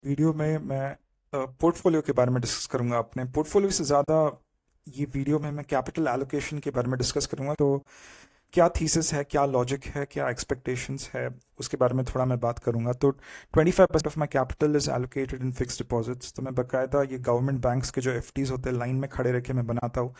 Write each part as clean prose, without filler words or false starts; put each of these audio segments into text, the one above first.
Video में मैं portfolio के बारे में डिस्कस करूंगा। अपने पोर्टफोलियो से ज़्यादा ये वीडियो में मैं कैपिटल एलोकेशन के बारे में डिस्कस करूंगा। तो क्या थीसिस है, क्या लॉजिक है, क्या एक्सपेक्टेशंस है, उसके बारे में थोड़ा मैं बात करूंगा। तो 25% of my capital is allocated in fix deposits. तो मैं बाकायदा ये गवर्नमेंट बैंक्स के जो एफडीज़ होते हैं लाइन में खड़े रह के मैं बनाता हूँ।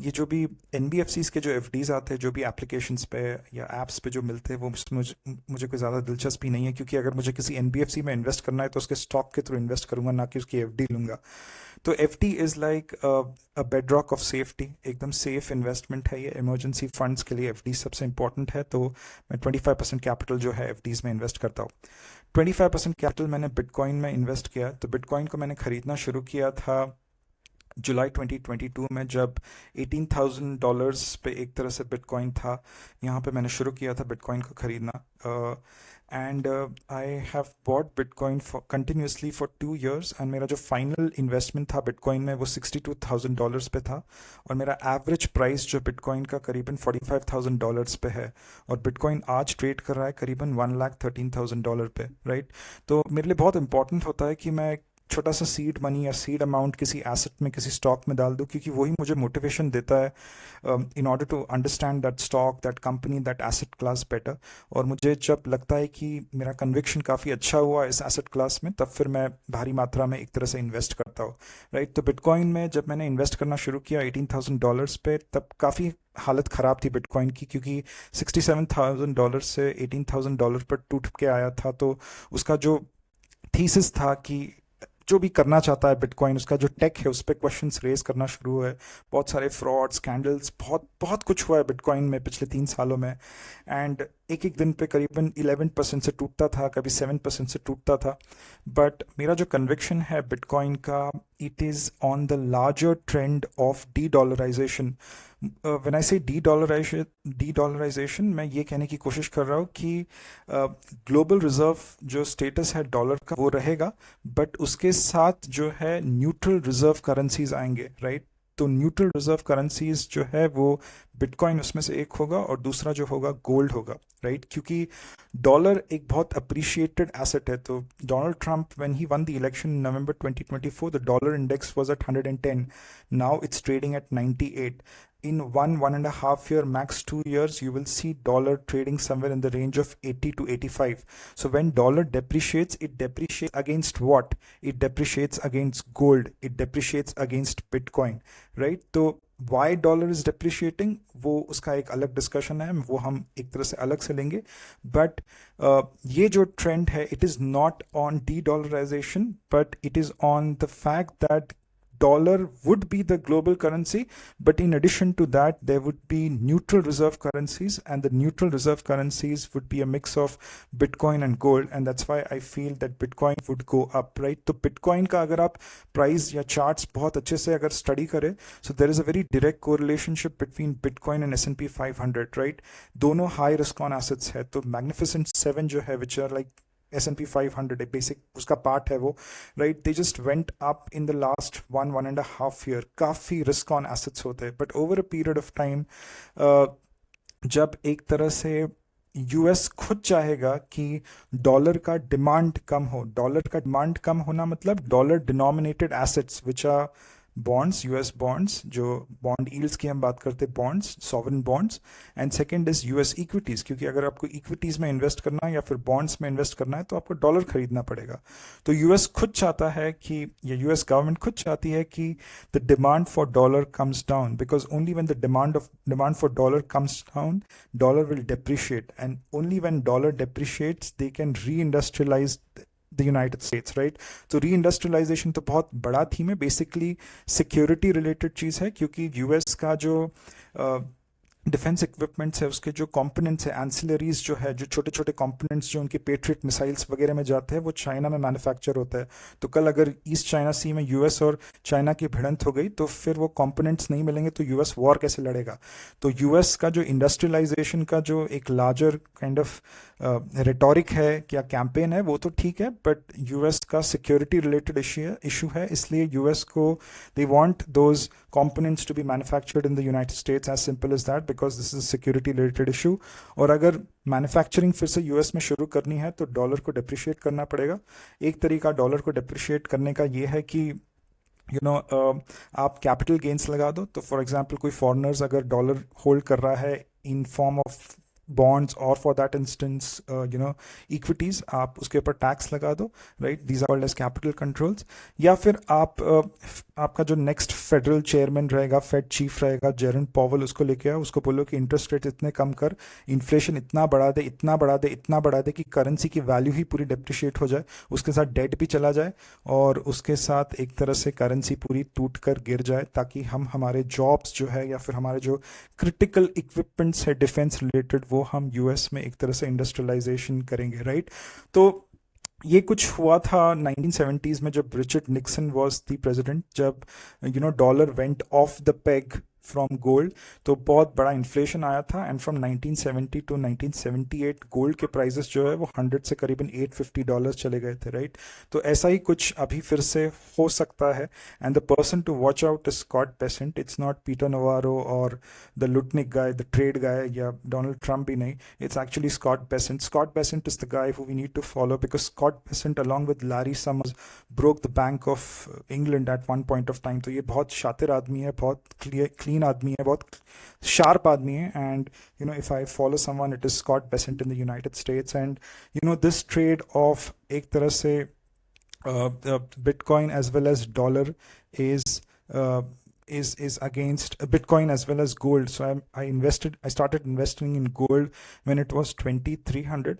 ये जो भी एनबीएफसीज के जो एफडीज़ आते हैं, जो भी एप्लीकेशंस पे या एप्स पे जो मिलते हैं, वो मुझे कोई ज़्यादा दिलचस्पी नहीं है, क्योंकि अगर मुझे किसी एनबीएफसी में इन्वेस्ट करना है तो उसके स्टॉक के थ्रू इन्वेस्ट करूंगा, ना कि उसकी एफडी लूंगा। तो F D is like a bedrock of safety, एकदम सेफ इन्वेस्टमेंट है ये। इमरजेंसी फंड्स के लिए एफ डी सबसे इंपॉर्टेंट है। तो मैं 25% कैपिटल जो है एफ डीज़ में इन्वेस्ट करता हूँ। 25% कैपिटल मैंने बिटकॉइन में इन्वेस्ट किया। तो बिटकॉइन को मैंने खरीदना शुरू किया था जुलाई 2022 में, जब $18,000 पे एक तरह से बिटकॉइन था। यहाँ पे मैंने शुरू किया था बिटकॉइन को खरीदना। And I have bought bitcoin continuously for 2 years, and मेरा जो फाइनल इन्वेस्टमेंट था बिटकॉइन में वो $62,000 पे था। और मेरा एवरेज प्राइस जो बिटकॉइन का करीबन $45,000 पे है। और बिटकॉइन आज ट्रेड कर रहा है करीबन $1,13,000 पे, राइट। तो मेरे लिए बहुत इंपॉर्टेंट होता है कि मैं छोटा सा सीड मनी या सीड अमाउंट किसी एसेट में, किसी स्टॉक में डाल दूं, क्योंकि वही मुझे मोटिवेशन देता है in order to understand that stock, that company, that asset class better. और मुझे जब लगता है कि मेरा कन्विक्शन काफ़ी अच्छा हुआ इस एसेट क्लास में, तब फिर मैं भारी मात्रा में एक तरह से इन्वेस्ट करता हूँ, राइट। तो बिटकॉइन में जब मैंने इन्वेस्ट करना शुरू किया $18,000 पे, तब काफ़ी हालत ख़राब थी बिटकॉइन की, क्योंकि $67,000 से $18,000 पर टूट के आया था। तो उसका जो थीसिस था कि जो भी करना चाहता है बिटकॉइन, उसका जो टेक है उस पर क्वेश्चंस रेज करना शुरू हुए। बहुत सारे फ्रॉड स्कैंडल्स, बहुत बहुत कुछ हुआ है बिटकॉइन में पिछले 3 सालों में। एंड एक एक दिन पे करीबन 11% से टूटता था, कभी 7% से टूटता था। बट मेरा जो कन्विक्शन है बिटकॉइन का, it is on the larger trend of de dollarization. When I say de dollarisation, मैं ये कहने की कोशिश कर रहा हूँ कि ग्लोबल रिजर्व जो स्टेटस है डॉलर का वो रहेगा, बट उसके साथ जो है न्यूट्रल रिजर्व करेंसीज आएंगे, राइट। तो न्यूट्रल रिजर्व करेंसीज जो है वो बिटकॉइन उसमें से एक होगा, और दूसरा जो होगा गोल्ड होगा, राइट। क्योंकि डॉलर एक बहुत अप्रिशिएटेड एसेट है। तो Donald Trump when he one the election in November 2024, the dollar index was at 110। Now it's trading at 98। In 1.5 year, max 2 years, you will see dollar trading somewhere in the range of 80 to 85. So when dollar depreciates, it depreciates against what? It depreciates against gold, it depreciates against Bitcoin, right? तो why dollar is depreciating, वो उसका एक अलग discussion है, वो हम एक तरह से अलग से लेंगे। बट ये जो ट्रेंड है, it is not on de dollarization, but it is on the fact that dollar would be the global currency, but in addition to that there would be neutral reserve currencies, and the neutral reserve currencies would be a mix of bitcoin and gold, and that's why I feel that bitcoin would go up, right? तो bitcoin का अगर आप price या charts बहुत अच्छे से अगर study करें, so there is a very direct correlationship between bitcoin and S&P 500, right? दोनों high risk on assets है। तो magnificent 7 जो है, which are like S&P 500 एक बेसिक उसका पार्ट है वो, right. They just went up in the last 1.5 year। काफ़ी रिस्क ऑन एसेट्स होते हैं, but over a period of time जब एक तरह से यूएस खुद चाहेगा कि डॉलर का डिमांड कम हो, डॉलर का डिमांड कम होना मतलब dollar denominated assets which are bonds, US bonds, जो बॉन्ड यील्ड्स की हम बात करते हैं, bonds, sovereign bonds. And second is US equities, क्योंकि अगर आपको इक्विटीज़ में इन्वेस्ट करना है या फिर बॉन्ड्स में इन्वेस्ट करना है तो आपको डॉलर खरीदना पड़ेगा। तो यूएस खुद चाहता है कि, या यूएस गवर्नमेंट खुद चाहती है कि the demand for dollar comes down, because only when the demand for dollar comes down, dollar will depreciate, and only when dollar depreciates they can reindustrialize the United States, right? तो reindustrialization तो बहुत बड़ा theme है, basically security related चीज़ है, क्योंकि US का जो defence equipments है, उसके जो कंपोनेंट्स है, एंसिलरीज जो है, जो छोटे छोटे कंपोनेंट्स जो उनके पेट्रियट मिसाइल्स वगैरह में जाते हैं, वो चाइना में मैन्युफैक्चर होता है। तो कल अगर ईस्ट चाइना सी में यूएस और चाइना की भिड़ंत हो गई तो फिर वो कंपोनेंट्स नहीं मिलेंगे, तो यूएस वॉर कैसे लड़ेगा? तो यूएस का जो इंडस्ट्रियलाइजेशन का जो एक लार्जर काइंड ऑफ रिटोरिक है या कैंपेन है, वो तो ठीक है, बट यूएस का सिक्योरिटी रिलेटेड इशू है, इसलिए यूएस को they want those components to be manufactured in the United States, as simple as that. Because this is security related issue. और अगर मैन्युफैक्चरिंग फिर से यूएस में शुरू करनी है तो डॉलर को डिप्रिशिएट करना पड़ेगा। एक तरीका डॉलर को डिप्रिशिएट करने का ये है कि आप कैपिटल गेन्स लगा दो। तो फॉर एग्जांपल कोई फॉरेनर्स अगर डॉलर होल्ड कर रहा है इन फॉर्म ऑफ बॉन्ड्स और फॉर दैट इंस्टेंस इक्विटीज, आप उसके ऊपर टैक्स लगा दो, right. These are called as capital controls. या फिर आप आपका जो नेक्स्ट फेडरल चेयरमैन रहेगा, फेड चीफ रहेगा, जेरन पॉवल, उसको लेके आओ, उसको बोलो कि इंटरेस्ट रेट इतने कम कर, इन्फ्लेशन इतना बढ़ा दे, इतना बढ़ा दे, इतना बढ़ा दे कि करेंसी की वैल्यू ही पूरी डिप्रिशिएट हो जाए, उसके साथ डेट भी चला जाए और उसके साथ एक तरह से करेंसी पूरी टूट कर गिर जाए, ताकि हम हमारे जॉब्स जो है या फिर हमारे जो क्रिटिकल इक्विपमेंट्स है डिफेंस रिलेटेड वो हम यूएस में एक तरह से इंडस्ट्रियलाइजेशन करेंगे, राइट। तो ये कुछ हुआ था 1970s में जब Richard Nixon was the president, जब dollar went off the peg from gold, तो बहुत बड़ा इन्फ्लेशन आया था। एंड फ्रॉम 1970 टू 1978 गोल्ड के प्राइसेस जो है वो 100 से करीबन $850 चले गए थे, राइट। तो ऐसा ही कुछ अभी फिर से हो सकता है। And the person to watch out is Scott Bessent, it's not Peter Navarro और the Lutnick guy, the trade guy, या डोनाल्ड ट्रम्प भी नहीं, it's actually Scott Bessent. Scott Bessent is the guy who we need to follow, because Scott Bessent along with Larry Summers broke the Bank of England at one point of time. तो ये बहुत शातिर आदमी है, बहुत clean आदमी है, बहुत शार्प आदमी है। And if I follow someone it is Scott Bessent in the United States. And this trade of एक तरह से Bitcoin as well as dollar is against Bitcoin as well as gold. So I started investing in gold when it was 2300,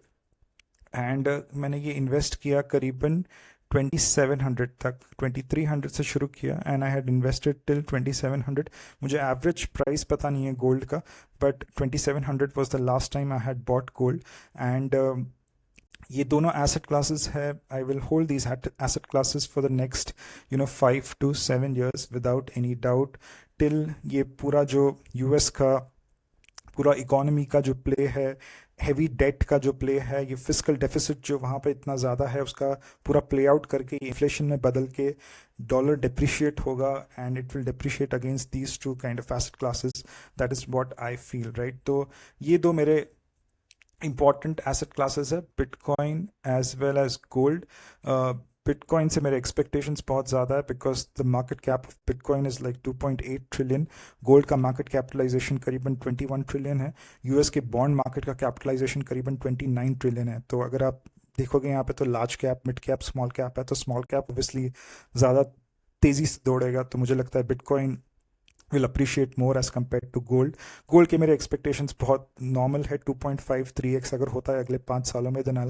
and मैंने ये invest किया करीबन 2700 तक। 2300 से शुरू किया and I had invested till 2700। मुझे एवरेज प्राइस पता नहीं है गोल्ड का, but 2700 was the last time I had bot gold. And ये दोनों एसेट क्लासेस है, I will hold these asset classes for the next 5 to 7 years without any doubt, till ये पूरा जो यूएस का पूरा इकोनॉमी का जो प्ले है, हैवी डेट का जो प्ले है, ये फिस्कल डेफिसिट जो वहाँ पे इतना ज़्यादा है, उसका पूरा प्ले आउट करके इन्फ्लेशन में बदल के डॉलर डिप्रिशिएट होगा and it will depreciate against these two kind of asset classes. That is what I feel, right. तो ये दो मेरे इंपॉर्टेंट एसेट क्लासेस है, Bitcoin as well as gold. Bitcoin से मेरे एक्सपेक्टेशंस बहुत ज़्यादा है because the market cap of Bitcoin is like 2.8 trillion. Gold का मार्केट कैपिटलाइजेशन करीबन 21 ट्रिलियन है। यूएस के बॉन्ड मार्केट का कैपिटलाइजेशन करीबन 29 ट्रिलियन है। तो अगर आप देखोगे यहाँ पे तो large cap, mid cap, small cap है, तो स्मॉल कैप ऑब्वियसली ज़्यादा तेज़ी से दौड़ेगा। तो मुझे लगता है bitcoin will appreciate more as compared to gold. Gold के मेरे एक्सपेक्टेशंस बहुत नॉर्मल है, 2.5-3x अगर होता है अगले 5 सालों में, then I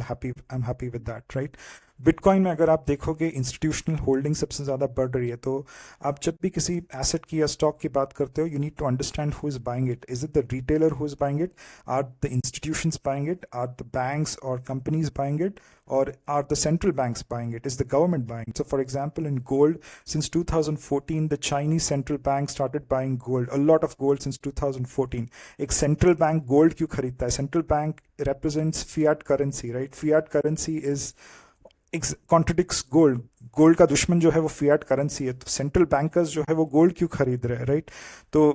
am happy with that, right. Bitcoin में अगर आप देखोगे इंस्टीट्यूशनल होल्डिंग सबसे ज़्यादा बढ़ रही है। तो आप जब भी किसी एसेट की या स्टॉक की बात करते हो, you need to understand who is buying it. Is it the retailer who is buying it? Are the institutions buying it? Are the banks और companies buying it? Or are the central banks buying it? Is the government buying? So for example, in gold, since 2014, the Chinese central bank started buying gold, a lot of gold since 2014. एक central bank gold क्यों खरीदता है? Central bank represents fiat currency, right? Fiat currency contradicts gold. Gold का दुश्मन जो है वो Fiat currency है, तो सेंट्रल बैंकर्स जो है वो गोल्ड क्यों खरीद रहे हैं, राइट। तो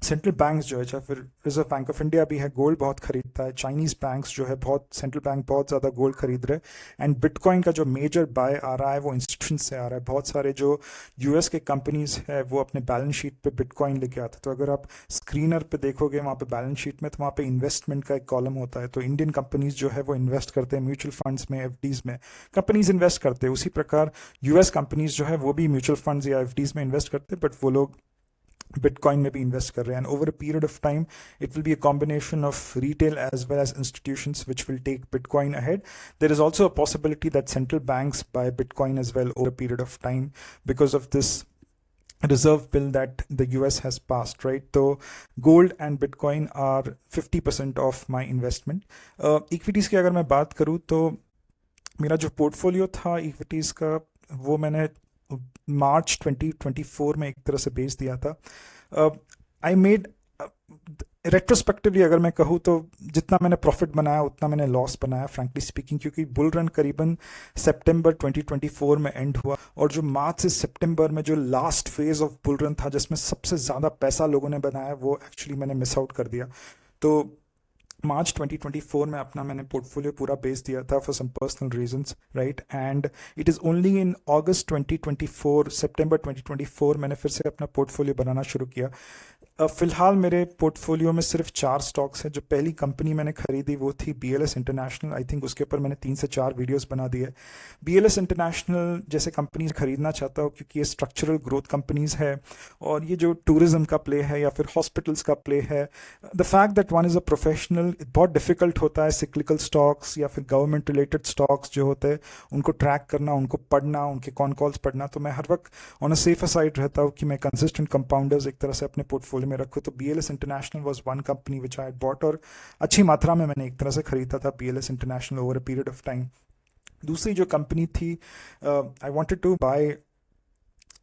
सेंट्रल बैंक्स जो है, चाहे फिर रिजर्व बैंक ऑफ इंडिया भी है, गोल्ड बहुत खरीदता है। चाइनीज़ बैंक्स जो है, बहुत सेंट्रल बैंक बहुत ज़्यादा गोल्ड खरीद रहे हैं। एंड बिटकॉइन का जो मेजर बाय आ रहा है वो इंस्टीट्यूशन से आ रहा है। बहुत सारे जो यूएस के कंपनीज है वो अपने बैलेंस शीट पे बिटकॉइन लेके आते हैं। तो अगर आप स्क्रीनर पे देखोगे वहाँ पे बैलेंस शीट में, तो वहाँ पे इन्वेस्टमेंट का एक कॉलम होता है। तो इंडियन कंपनीज जो है वो इन्वेस्ट करते हैं म्यूचुअल फंड्स में, एफडीज में कंपनीज इन्वेस्ट करते हैं। उसी प्रकार यूएस कंपनीज जो है वो भी म्यूचुअल फंड्स या एफडीज में इन्वेस्ट करते हैं, बट वो लोग बिटकॉइन में भी इन्वेस्ट कर रहे हैं। And over a period of time it will be a combination of retail as well as institutions which will take Bitcoin ahead. There is also a possibility that central banks buy Bitcoin as well over a period of time because of this reserve bill that the US has passed, right? So gold and Bitcoin are 50% of my investment. Equities की अगर मैं बात करूँ तो मेरा जो portfolio था equities का वो मैंने मार्च 2024 में एक तरह से बेच दिया था। आई मेड रेट्रोस्पेक्टिवली अगर मैं कहूँ तो जितना मैंने प्रॉफिट बनाया उतना मैंने लॉस बनाया फ्रैंकली स्पीकिंग, क्योंकि बुल रन करीबन सितंबर 2024 में एंड हुआ, और जो मार्च से सितंबर में जो last phase of bull run था जिसमें सबसे ज़्यादा पैसा लोगों ने बनाया, वो एक्चुअली मैंने मिस आउट कर दिया। तो मार्च 2024 में अपना मैंने पोर्टफोलियो पूरा बेच दिया था for some personal reasons, right. And it is only in August 2024, सितंबर 2024 मैंने फिर से अपना पोर्टफोलियो बनाना शुरू किया। फिलहाल मेरे पोर्टफोलियो में सिर्फ 4 स्टॉक्स हैं। जो पहली कंपनी मैंने खरीदी वो थी BLS इंटरनेशनल। आई थिंक उसके ऊपर मैंने 3 से 4 वीडियोस बना दिए। BLS इंटरनेशनल जैसे कंपनी खरीदना चाहता हूँ क्योंकि ये स्ट्रक्चरल ग्रोथ कंपनीज है, और ये जो टूरिज्म का प्ले है या फिर हॉस्पिटल्स का प्ले है, the fact that one is a professional, बहुत डिफिकल्ट होता है सिक्लिकल स्टॉक्स या फिर गवर्नमेंट रिलेटेड स्टॉक्स जो होते हैं उनको ट्रैक करना, उनको पढ़ना, उनके कॉन कॉल्स पढ़ना। तो मैं हर वक्त ऑन अ सेफर साइड रहता हूँ कि मैं कंसिस्टेंट कंपाउंडर्स एक तरह से अपने पोर्टफोलियो में रखूँ। तो BLS international was one company which I bought, और अच्छी मात्रा में मैंने एक तरह से खरीदा था BLS international over a period of time. दूसरी जो कंपनी थी, I wanted to buy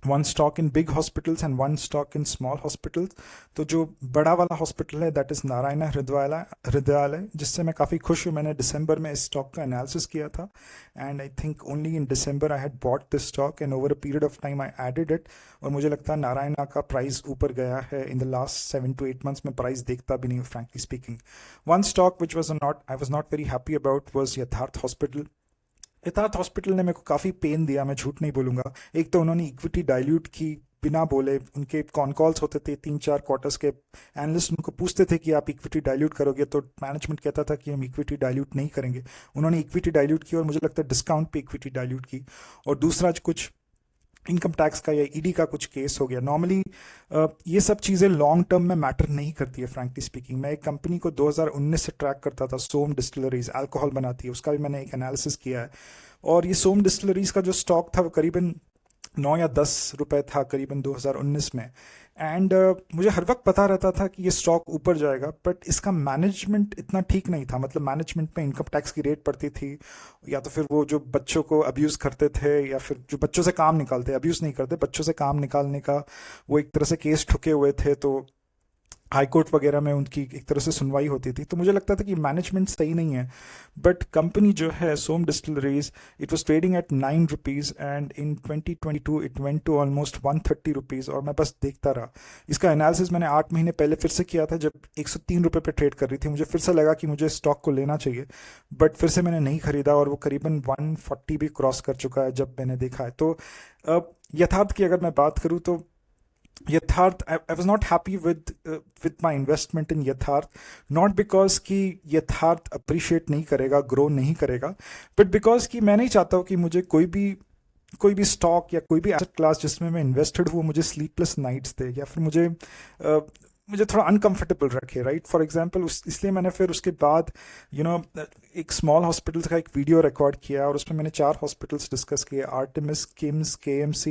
one stock in big hospitals and one stock in small hospitals. तो जो बड़ा वाला हॉस्पिटल है दैट इज़ नारायणा हृदयालय, जिससे मैं काफ़ी खुश हूँ। मैंने दिसंबर में इस स्टॉक का एनालिसिस किया था, and I think only in December I had bought this stock, and over a period of time I added it. और मुझे लगता है नारायणा का प्राइस ऊपर गया है in the last 7 to 8 months में। प्राइस देखता भी नहीं हूँ frankly speaking. One stock which was not I was not very happy about was यथार्थ हॉस्पिटल। यथार्थ हॉस्पिटल ने मेरे को काफ़ी पेन दिया, मैं झूठ नहीं बोलूँगा। एक तो उन्होंने इक्विटी डाइल्यूट की बिना बोले, उनके कॉन कॉल्स होते थे 3-4 क्वार्टर्स के, एनालिस्ट उनको पूछते थे कि आप इक्विटी डाइल्यूट करोगे, तो मैनेजमेंट कहता था कि हम इक्विटी डाइल्यूट नहीं करेंगे। उन्होंने इक्विटी डाइल्यूट की, और मुझे लगता है डिस्काउंट पे इक्विटी डाइल्यूट की। और दूसरा कुछ इनकम टैक्स का या ईडी का कुछ केस हो गया। नॉर्मली ये सब चीज़ें लॉन्ग टर्म में मैटर नहीं करती है फ्रैंकली स्पीकिंग। मैं एक कंपनी को 2019 से ट्रैक करता था, सोम डिस्टिलरीज, अल्कोहल बनाती है, उसका भी मैंने एक एनालिसिस किया है। और ये सोम डिस्टिलरीज का जो स्टॉक था वो करीबन 9 या 10 रुपए था करीबन 2019 में। एंड मुझे हर वक्त पता रहता था कि ये स्टॉक ऊपर जाएगा, बट इसका मैनेजमेंट इतना ठीक नहीं था। मतलब मैनेजमेंट में इनकम टैक्स की रेट पड़ती थी, या तो फिर वो जो बच्चों को अब्यूज़ करते थे, या फिर जो बच्चों से काम निकालते, अब्यूज़ नहीं करते, बच्चों से काम निकालने का वो एक तरह से केस ठुके हुए थे। तो हाई कोर्ट वगैरह में उनकी एक तरह से सुनवाई होती थी। तो मुझे लगता था कि मैनेजमेंट सही नहीं है। बट कंपनी जो है Som distilleries, it was trading at 9 rupees, and in 2022 it went to almost 130 rupees, और मैं बस देखता रहा। इसका एनालिसिस मैंने 8 महीने पहले फिर से किया था जब 103 रुपये पे ट्रेड कर रही थी। मुझे फिर से लगा कि मुझे स्टॉक को लेना चाहिए, बट फिर से मैंने नहीं खरीदा, और वो करीबन 140 भी क्रॉस कर चुका है जब मैंने देखा है। तो यथार्थ की अगर मैं बात करूँ तो यथार्थ, I was not happy with my investment in यथार्थ, not because कि यथार्थ अप्रिशिएट नहीं करेगा, ग्रो नहीं करेगा, बट बिकॉज कि मैं नहीं चाहता हूँ कि मुझे कोई भी स्टॉक या कोई भी एसेट क्लास जिसमें मैं इन्वेस्टेड हूँ मुझे स्लीपलेस नाइट्स दे, या फिर मुझे थोड़ा अनकंफर्टेबल रखे, राइट। फॉर एग्जांपल इसलिए मैंने फिर उसके बाद एक स्मॉल हॉस्पिटल्स का एक वीडियो रिकॉर्ड किया, और उसमें मैंने 4 हॉस्पिटल्स डिस्कस किए, Artemis, KIMS, KMC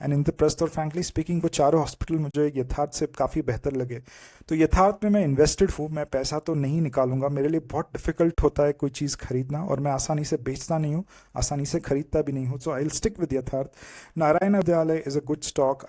and Indraprastha. और फ्रैंकली स्पीकिंग वो चारों हॉस्पिटल मुझे यथार्थ से काफ़ी बेहतर लगे। तो यथार्थ में मैं इन्वेस्टेड हूँ, मैं पैसा तो नहीं निकालूंगा। मेरे लिए बहुत डिफिकल्ट होता है कोई चीज़ खरीदना, और मैं आसानी से बेचता नहीं हूँ, आसानी से खरीदता भी नहीं हूँ। सो आई विल स्टिक विद यथार्थ। Narayan Hrudayalaya is a good stock.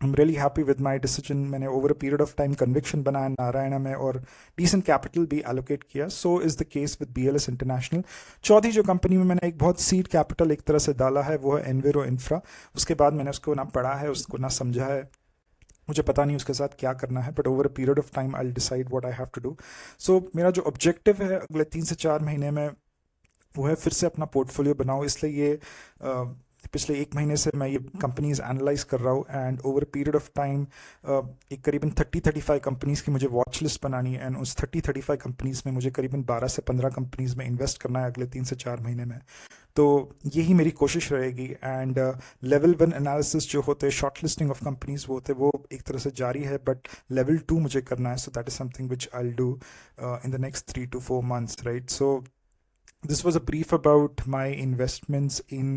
I'm really happy with my decision. मैंने over a period of time conviction बनाया नारायणा में, और decent capital भी allocate किया। So is the case with BLS International। चौथी जो कंपनी में मैंने एक बहुत सीड कैपिटल एक तरह से डाला है वो है एनवेरो इंफ्रा। उसके बाद मैंने उसको ना पढ़ा है, उसको ना समझा है, मुझे पता नहीं उसके साथ क्या करना है, but over a period of time I will decide what I have to do. So मेरा जो ऑब्जेक्टिव है अगले 3 से 4 महीने में वो है फिर से अपना पोर्टफोलियो बनाओ। इसलिए ये पिछले 1 महीने से मैं ये कंपनीज एनालाइज कर रहा हूँ, and over period of time एक करीबन 30-35 कंपनीज की मुझे वॉच लिस्ट बनानी है, एंड उस 30-35 कंपनीज में मुझे करीबन 12 से 15 कंपनीज में इन्वेस्ट करना है अगले 3 से 4 महीने में। तो यही मेरी कोशिश रहेगी। एंड लेवल 1 एनालिसिस जो होते हैं, शॉर्ट लिस्टिंग ऑफ कंपनीज वो होते हैं, वो एक तरह से जारी है, बट लेवल 2 मुझे करना है। So that is something which I will do in the next 3 to 4 months, right. So this was a brief about my investments in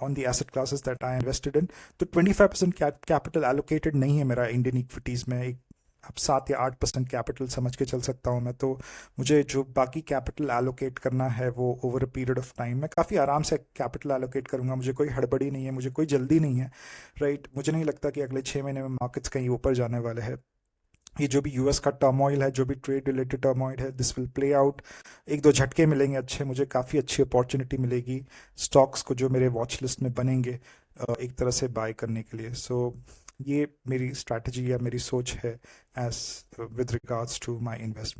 on the asset classes that I invested in। तो 25% capital allocated नहीं है मेरा Indian equities में। एक अब 7 या 8% capital समझ के चल सकता हूँ मैं। तो मुझे जो बाकी कैपिटल एलोकेट करना है वो over a period of time मैं काफ़ी आराम से कैपिटल एलोकेट करूँगा। मुझे कोई हड़बड़ी नहीं है, मुझे कोई जल्दी नहीं है, राइट। मुझे नहीं लगता कि अगले 6 महीने में मार्केट्स कहीं ऊपर जाने वाले हैं। ये जो भी यूएस का टर्मोइल है, जो भी ट्रेड रिलेटेड टर्मोइल है, दिस विल प्ले आउट। एक दो झटके मिलेंगे अच्छे, मुझे काफ़ी अच्छी अपॉर्चुनिटी मिलेगी स्टॉक्स को जो मेरे वॉच लिस्ट में बनेंगे एक तरह से बाय करने के लिए। सो ये मेरी स्ट्रैटेजी या मेरी सोच है as with regards to my investment.